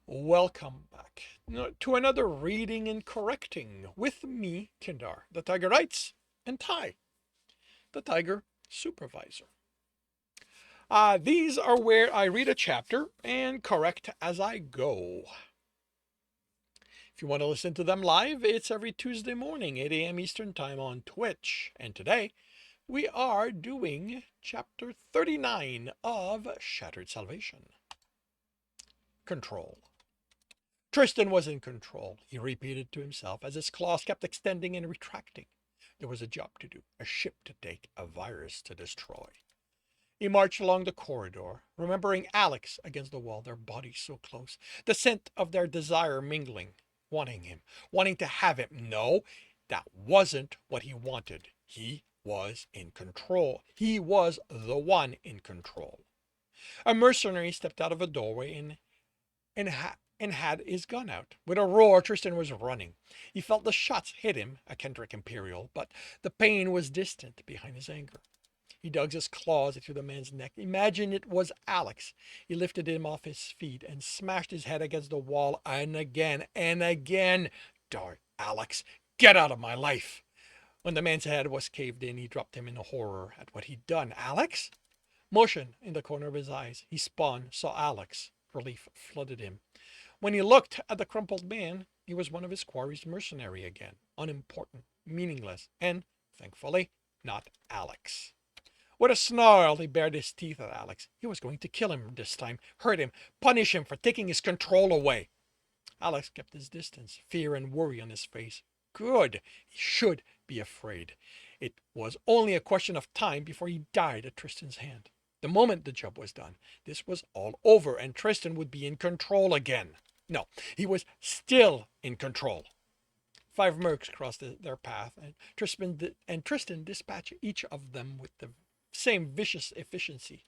Welcome back to another reading and correcting with me, Kindar, the Tigerites, and Ty, the Tiger Supervisor. These are where I read a chapter and correct as I go. If you want to listen to them live, it's every Tuesday morning, 8 a.m. Eastern Time on Twitch. And today, we are doing chapter 39 of Shattered Salvation. Control. Tristan was in control, he repeated to himself as his claws kept extending and retracting. There was a job to do, a ship to take, a virus to destroy. He marched along the corridor, remembering Alex against the wall, their bodies so close, the scent of their desire mingling, wanting him, wanting to have him. No, that wasn't what he wanted. He was in control. He was the one in control. A mercenary stepped out of a doorway and had his gun out. With a roar, Tristan was running. He felt the shots hit him, a Kendrick Imperial, but the pain was distant behind his anger. He dug his claws into the man's neck. Imagine it was Alex. He lifted him off his feet and smashed his head against the wall and again and again. Die, Alex. Get out of my life. When the man's head was caved in, he dropped him in horror at what he'd done. Alex? Motion in the corner of his eyes. He spun, saw Alex. Relief flooded him. When he looked at the crumpled man, he was one of his quarry's mercenary again, unimportant, meaningless, and, thankfully, not Alex. With a snarl, he bared his teeth at Alex. He was going to kill him this time, hurt him, punish him for taking his control away. Alex kept his distance, fear and worry on his face. Good. He should be afraid. It was only a question of time before he died at Tristan's hand. The moment the job was done, this was all over and Tristan would be in control again. No, he was still in control. 5 mercs crossed their path, and Tristan dispatched each of them with the same vicious efficiency.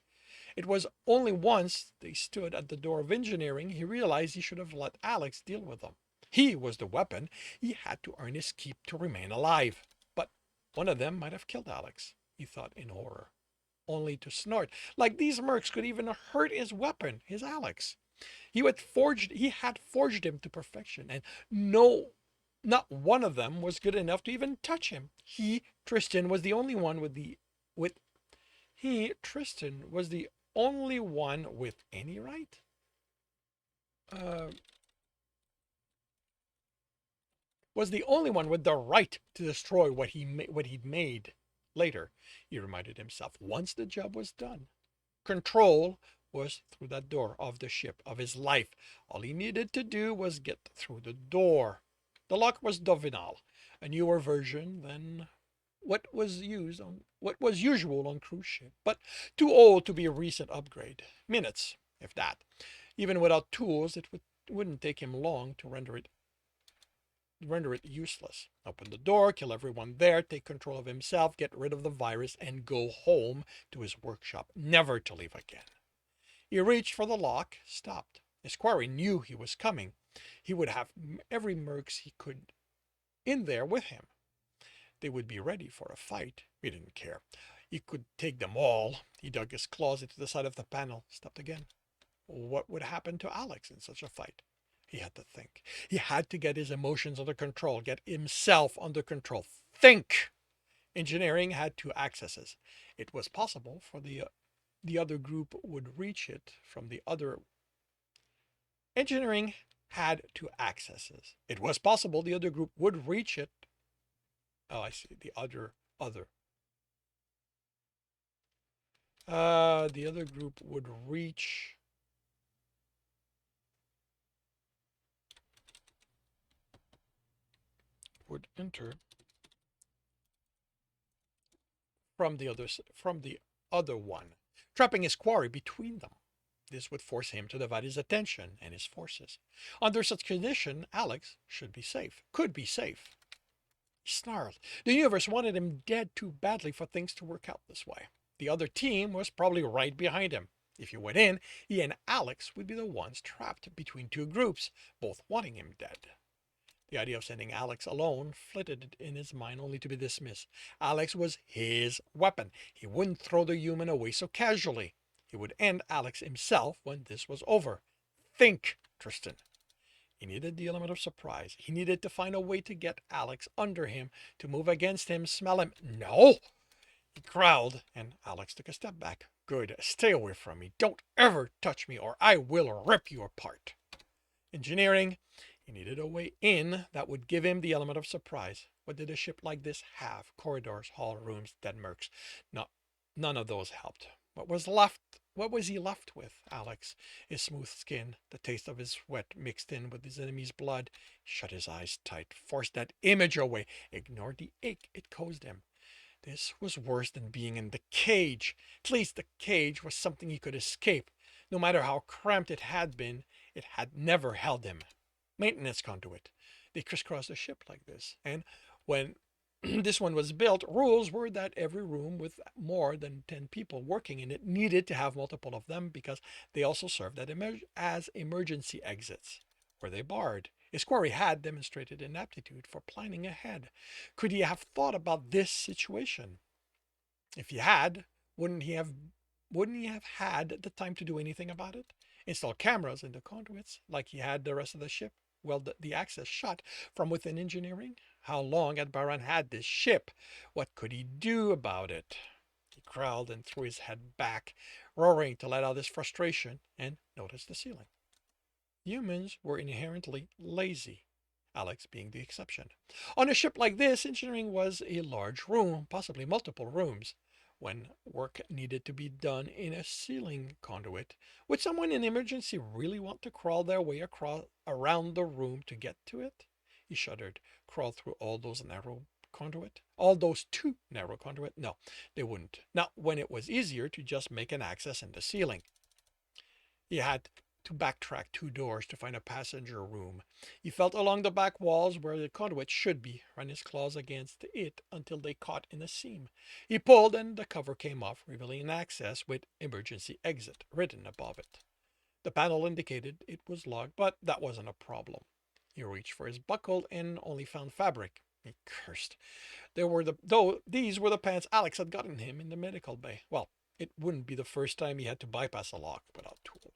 It was only once they stood at the door of engineering he realized he should have let Alex deal with them. He was the weapon. He had to earn his keep to remain alive. But one of them might have killed Alex, he thought in horror, only to snort. Like these mercs could even hurt his weapon, his Alex. He had forged him to perfection, and not one of them was good enough to even touch him. Tristan, was the only one with any right. Was the only one with the right to destroy what he'd made. Later, he reminded himself, once the job was done, control was through that door of the ship, of his life. All he needed to do was get through the door. The lock was Dovinal, a newer version than what was usual on cruise ship, but too old to be a recent upgrade. Minutes, if that. Even without tools, it wouldn't take him long to render it useless. Open the door, kill everyone there, take control of himself, get rid of the virus, and go home to his workshop, never to leave again. He reached for the lock, stopped. His quarry knew he was coming. He would have every mercs he could in there with him. They would be ready for a fight. He didn't care. He could take them all. He dug his claws into the side of the panel, stopped again. What would happen to Alex in such a fight? He had to think. He had to get his emotions under control, get himself under control. Think! Engineering had 2 accesses. It was possible for the other group would reach it from the other. Engineering had 2 accesses. It was possible the other group would reach it. Oh, I see. The other. The other group would reach. Would enter from the other one, trapping his quarry between them. This would force him to divide his attention and his forces. Under such condition, Alex could be safe. He snarled. The universe wanted him dead too badly for things to work out this way. The other team was probably right behind him. If he went in, he and Alex would be the ones trapped between 2 groups, both wanting him dead. The idea of sending Alex alone flitted in his mind only to be dismissed. Alex was his weapon. He wouldn't throw the human away so casually. He would end Alex himself when this was over. Think, Tristan. He needed the element of surprise. He needed to find a way to get Alex under him, to move against him, smell him. No! He growled, and Alex took a step back. Good, stay away from me. Don't ever touch me, or I will rip you apart. Engineering, he needed a way in that would give him the element of surprise. What did a ship like this have? Corridors, hall rooms, dead mercs. No, none of those helped. What was left? What was he left with? Alex, his smooth skin, the taste of his sweat mixed in with his enemy's blood. He shut his eyes tight, forced that image away, ignored the ache it caused him. This was worse than being in the cage. At least the cage was something he could escape. No matter how cramped it had been, it had never held him. Maintenance conduit. They crisscrossed the ship like this. And when this one was built, rules were that every room with more than 10 people working in it needed to have multiple of them because they also served as emergency exits. Were they barred? His quarry had demonstrated an aptitude for planning ahead. Could he have thought about this situation? If he had, wouldn't he have had the time to do anything about it? Install cameras in the conduits like he had the rest of the ship? Well, the access shut from within engineering? How long had Baran had this ship? What could he do about it? He growled and threw his head back, roaring to let out his frustration, and noticed the ceiling. Humans were inherently lazy, Alex being the exception. On a ship like this, engineering was a large room, possibly multiple rooms. When work needed to be done in a ceiling conduit, would someone in emergency really want to crawl their way around the room to get to it? He shuddered. Crawl through all those narrow conduit? All those too narrow conduit? No, they wouldn't. Not when it was easier to just make an access in the ceiling. He had to backtrack 2 doors to find a passenger room. He felt along the back walls where the conduit should be, ran his claws against it until they caught in a seam. He pulled and the cover came off, revealing an access with emergency exit written above it. The panel indicated it was locked, but that wasn't a problem. He reached for his buckle and only found fabric. He cursed. These were the pants Alex had gotten him in the medical bay. Well, it wouldn't be the first time he had to bypass a lock without tool.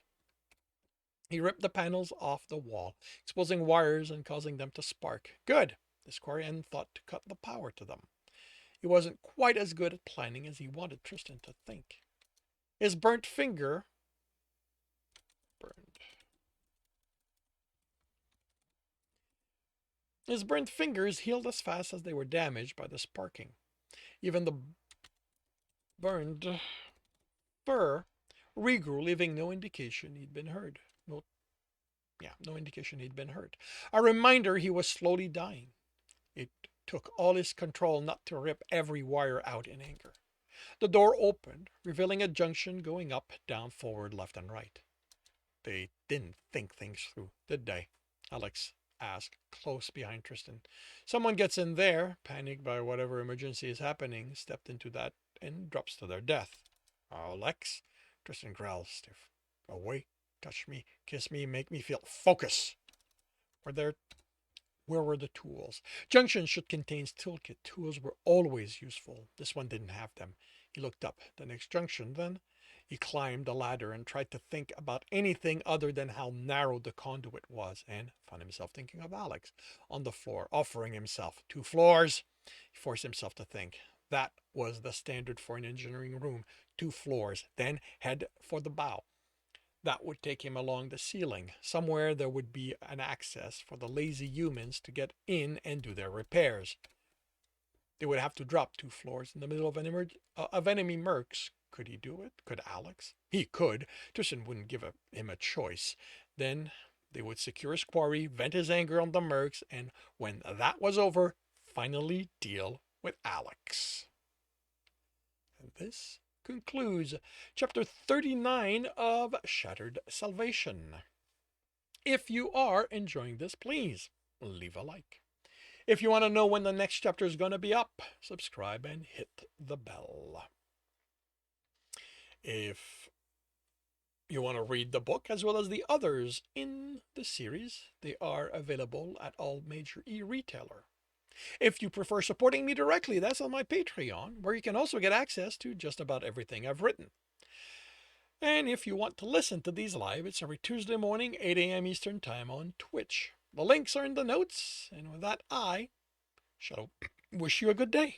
He ripped the panels off the wall, exposing wires and causing them to spark. Good! This quarry hadn't thought to cut the power to them. He wasn't quite as good at planning as he wanted Tristan to think. His burnt finger His burnt fingers healed as fast as they were damaged by the sparking. Even the burned fur regrew, leaving no indication he'd been hurt. No indication he'd been hurt. A reminder he was slowly dying. It took all his control not to rip every wire out in anger. The door opened, revealing a junction going up, down, forward, left, and right. They didn't think things through, did they? Alex asked, close behind Tristan. Someone gets in there, panicked by whatever emergency is happening, stepped into that, and drops to their death. Alex? Tristan growled, stiff. Away. Touch me, kiss me, make me feel. Focus! Where were the tools? Junctions should contain toolkit. Tools were always useful. This one didn't have them. He looked up. The next junction, then. He climbed the ladder and tried to think about anything other than how narrow the conduit was, and found himself thinking of Alex on the floor, offering himself 2 floors. He forced himself to think. That was the standard for an engineering room. 2 floors, then head for the bow. That would take him along the ceiling. Somewhere there would be an access for the lazy humans to get in and do their repairs. They would have to drop 2 floors in the middle of enemy mercs. Could he do it? Could Alex? He could. Tristan wouldn't give him a choice. Then they would secure his quarry, vent his anger on the mercs, and when that was over, finally deal with Alex. And this concludes chapter 39 of Shattered Salvation. If you are enjoying this, please leave a like. If you want to know when the next chapter is going to be up, subscribe and hit the bell. If you want to read the book as well as the others in the series, they are available at all major e-retailer. If you prefer supporting me directly, that's on my Patreon, where you can also get access to just about everything I've written. And if you want to listen to these live, it's every Tuesday morning, 8 a.m. Eastern Time on Twitch. The links are in the notes. And with that, I shall wish you a good day.